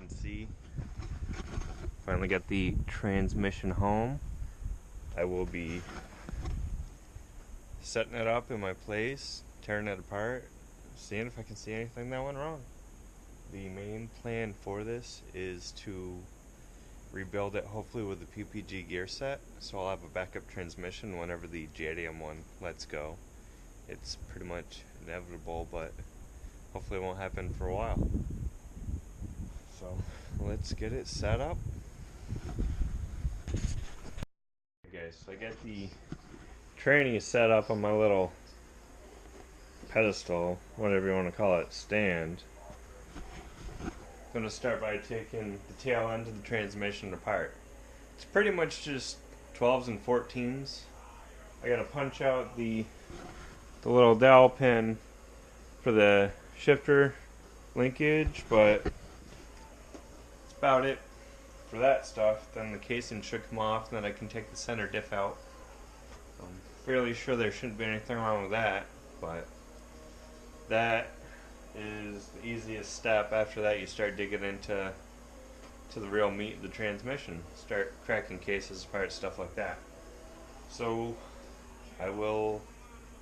can see, finally got the transmission home. I will be setting it up in my place, tearing it apart, seeing if I can see anything that went wrong. The main plan for this is to rebuild it hopefully with the PPG gear set, so I'll have a backup transmission whenever the JDM one lets go. It's pretty much inevitable, but hopefully it won't happen for a while. So let's get it set up. Okay guys, so I got the tranny set up on my little pedestal, whatever you want to call it, stand. I'm going to start by taking the tail end of the transmission apart. It's pretty much just 12s and 14s. I got to punch out the little dowel pin for the shifter linkage, but that's about it for that stuff. Then the casing should come off, and then I can take the center diff out. I'm fairly sure there shouldn't be anything wrong with that, but that is the easiest step. After that, you start digging into the real meat of the transmission. Start cracking cases apart, stuff like that. So I will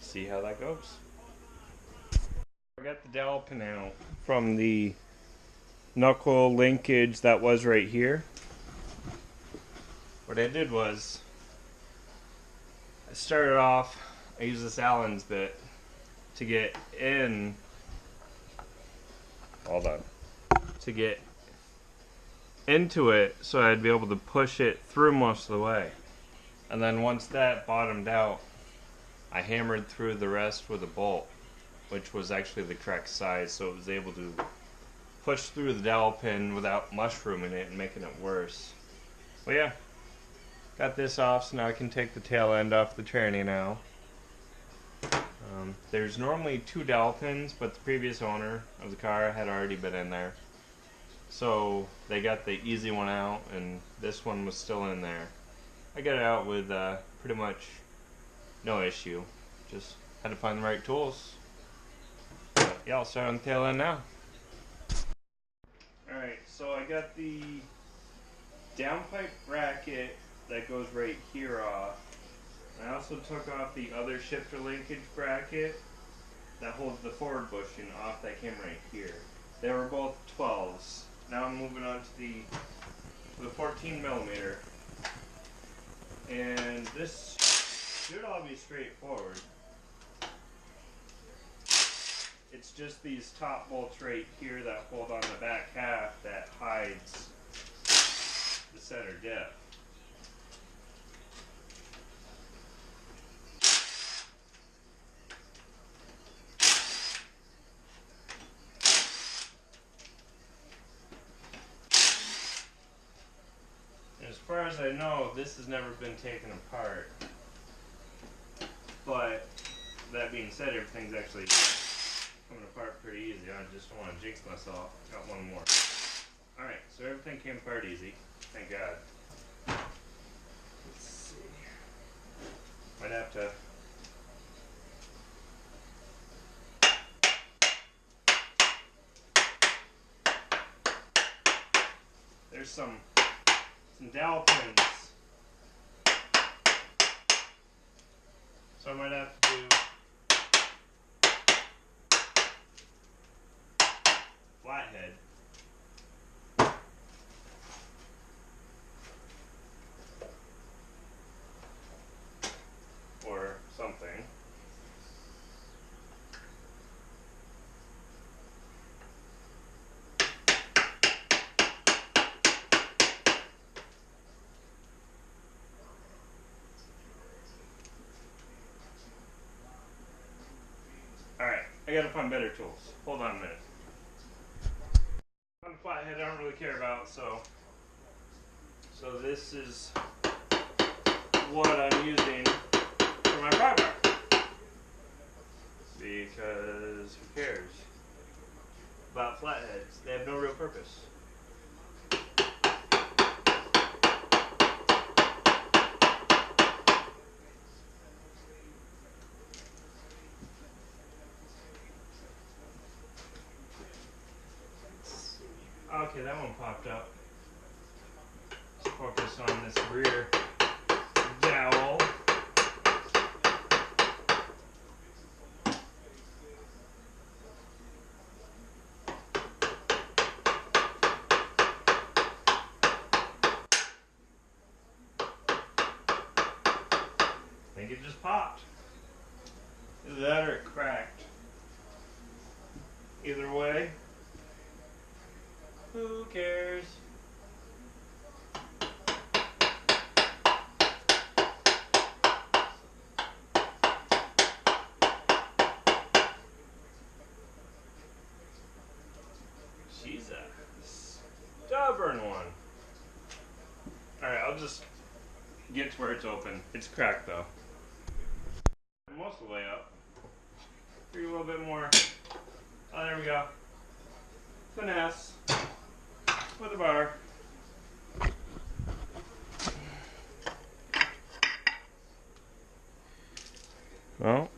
see how that goes. I got the dowel pin out from the knuckle linkage that was right here. What I did was I started off, I used this Allen's bit to get in, hold on, to get into it so I'd be able to push it through most of the way. And then once that bottomed out, I hammered through the rest with a bolt, which was actually the correct size, so it was able to push through the dowel pin without mushrooming it and making it worse. Well, yeah, got this off, so now I can take the tail end off the tranny now. There's normally 2 dowel pins, but the previous owner of the car had already been in there. So they got the easy one out, and this one was still in there. I got it out with pretty much no issue. Just had to find the right tools. But yeah, I'll start on the tail end now. Alright, so I got the downpipe bracket that goes right here off. I also took off the other shifter linkage bracket that holds the forward bushing off that came right here. They were both 12s. Now I'm moving on to the 14mm. And this should all be straightforward. It's just these top bolts right here that hold on the back half that hides the center diff. As far as I know, this has never been taken apart. But that being said, everything's actually coming apart pretty easy. I just don't want to jinx myself. Got one more. Alright, so everything came apart easy. Thank God. Let's see. Might have to there's some dowel pins, so I might have to do flathead or something. I gotta find better tools. Hold on a minute. On the flathead I don't really care about, so this is what I'm using for my pry bar. Because who cares about flatheads? They have no real purpose. Okay, that one popped up. Let's focus on this rear dowel. I think it just popped. Either that or it cracked. Either way, who cares? She's a stubborn one. Alright, I'll just get to where it's open. It's cracked though. Most of the way up. Maybe a little bit more. Oh, there we go. Finesse with a bar. Well,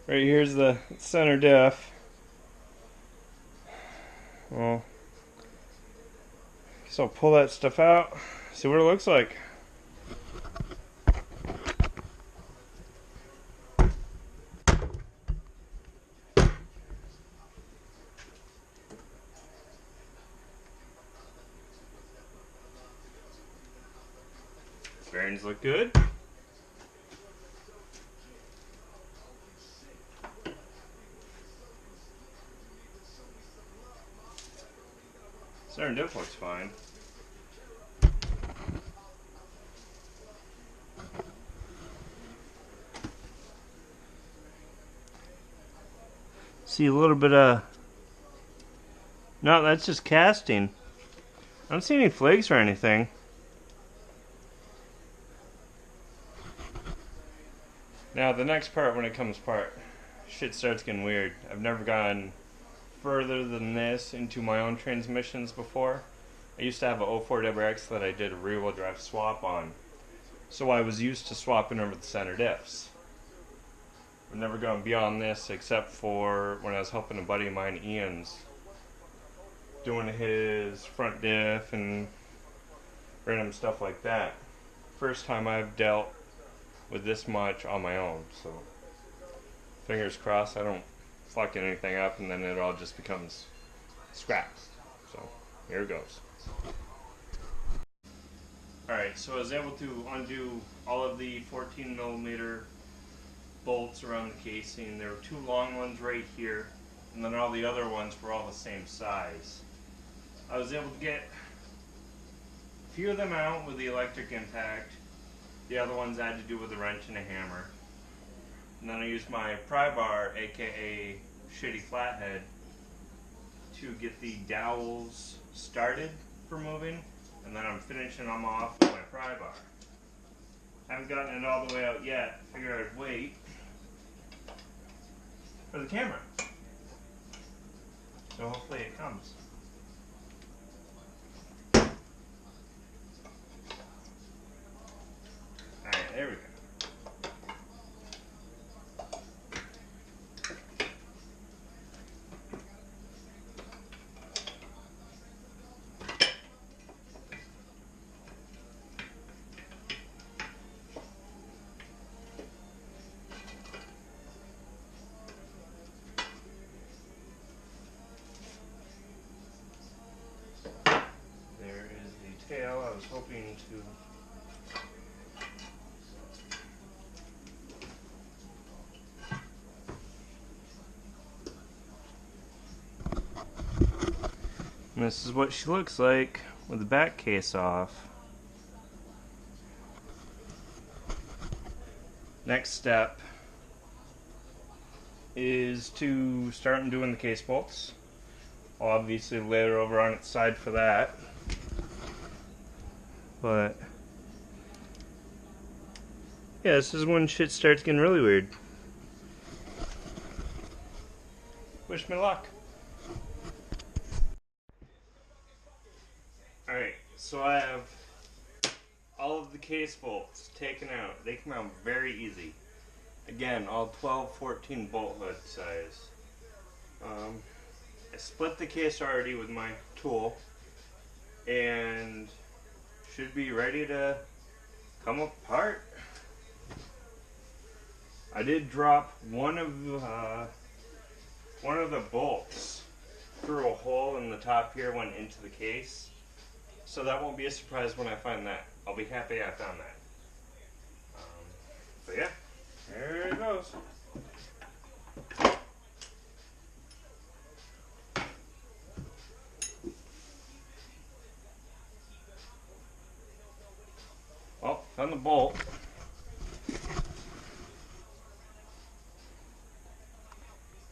right here's the center diff. Well, guess I'll pull that stuff out, see what it looks like. Bearings look good. Center diff looks fine. See a little bit of... No, that's just casting. I don't see any flakes or anything. Now the next part, when it comes apart, shit starts getting weird. I've never gone further than this into my own transmissions before. I used to have a 04 WX that I did a rear wheel drive swap on, so I was used to swapping over the center diffs. I've never gone beyond this except for when I was helping a buddy of mine, Ian's, doing his front diff and random stuff like that. First time I've dealt with this much on my own, so fingers crossed I don't fuck anything up and then it all just becomes scrap. So here it goes. Alright, so I was able to undo all of the 14mm bolts around the casing. There were two long ones right here, and then all the other ones were all the same size. I was able to get a few of them out with the electric impact. The other ones I had to do with a wrench and a hammer. And then I used my pry bar, aka shitty flathead, to get the dowels started for moving, and then I'm finishing them off with my pry bar. I haven't gotten it all the way out yet. Figured I'd wait for the camera. So hopefully it comes. Alright, there we go. There is the tail. I was hoping to and this is what she looks like with the back case off. Next step is to start doing the case bolts. I'll obviously lay it over on its side for that. But yeah, this is when shit starts getting really weird. Wish me luck. Alright, so I have all of the case bolts taken out. They come out very easy. Again, all 12, 14 bolt hood size. split the case already with my tool and should be ready to come apart. I did drop one of the bolts through a hole in the top here, went into the case, so that won't be a surprise when I find that. I'll be happy I found that. So yeah, there it goes. Well, found the bolt.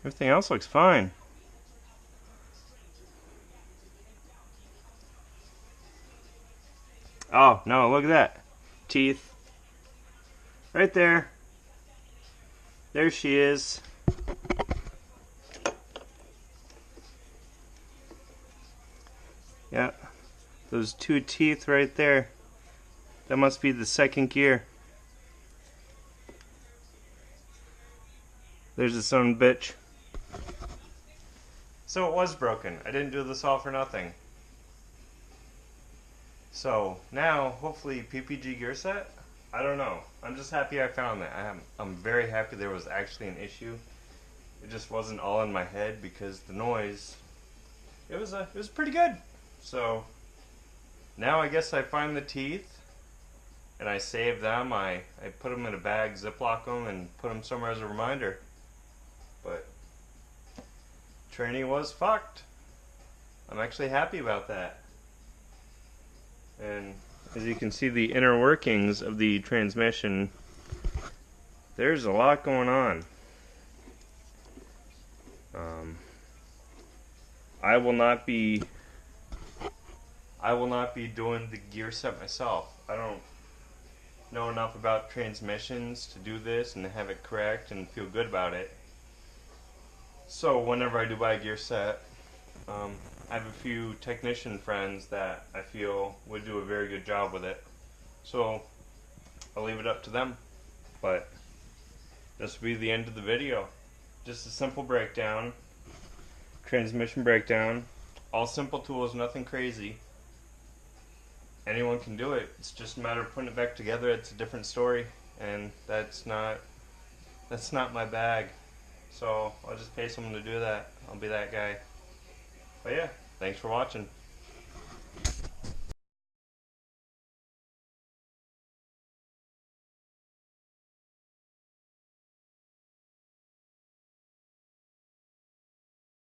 Everything else looks fine. Oh, no, look at that. Teeth. Right there. There she is. Yeah. Those two teeth right there. That must be the second gear. There's the son of a bitch. So it was broken. I didn't do this all for nothing. So now, hopefully, PPG gear set? I don't know. I'm just happy I found that. I'm very happy there was actually an issue. It just wasn't all in my head because the noise, it was pretty good. So now I guess I find the teeth and I save them. I put them in a bag, Ziploc them, and put them somewhere as a reminder. But tranny was fucked. I'm actually happy about that. And as you can see, the inner workings of the transmission, there's a lot going on. I will not be doing the gear set myself. I don't know enough about transmissions to do this and have it correct and feel good about it. So whenever I do buy a gear set, I have a few technician friends that I feel would do a very good job with it. So I'll leave it up to them. But this will be the end of the video. Just a simple breakdown, transmission breakdown, all simple tools, nothing crazy. Anyone can do it. It's just a matter of putting it back together. It's a different story, and that's not my bag. So I'll just pay someone to do that. I'll be that guy. But yeah, thanks for watching.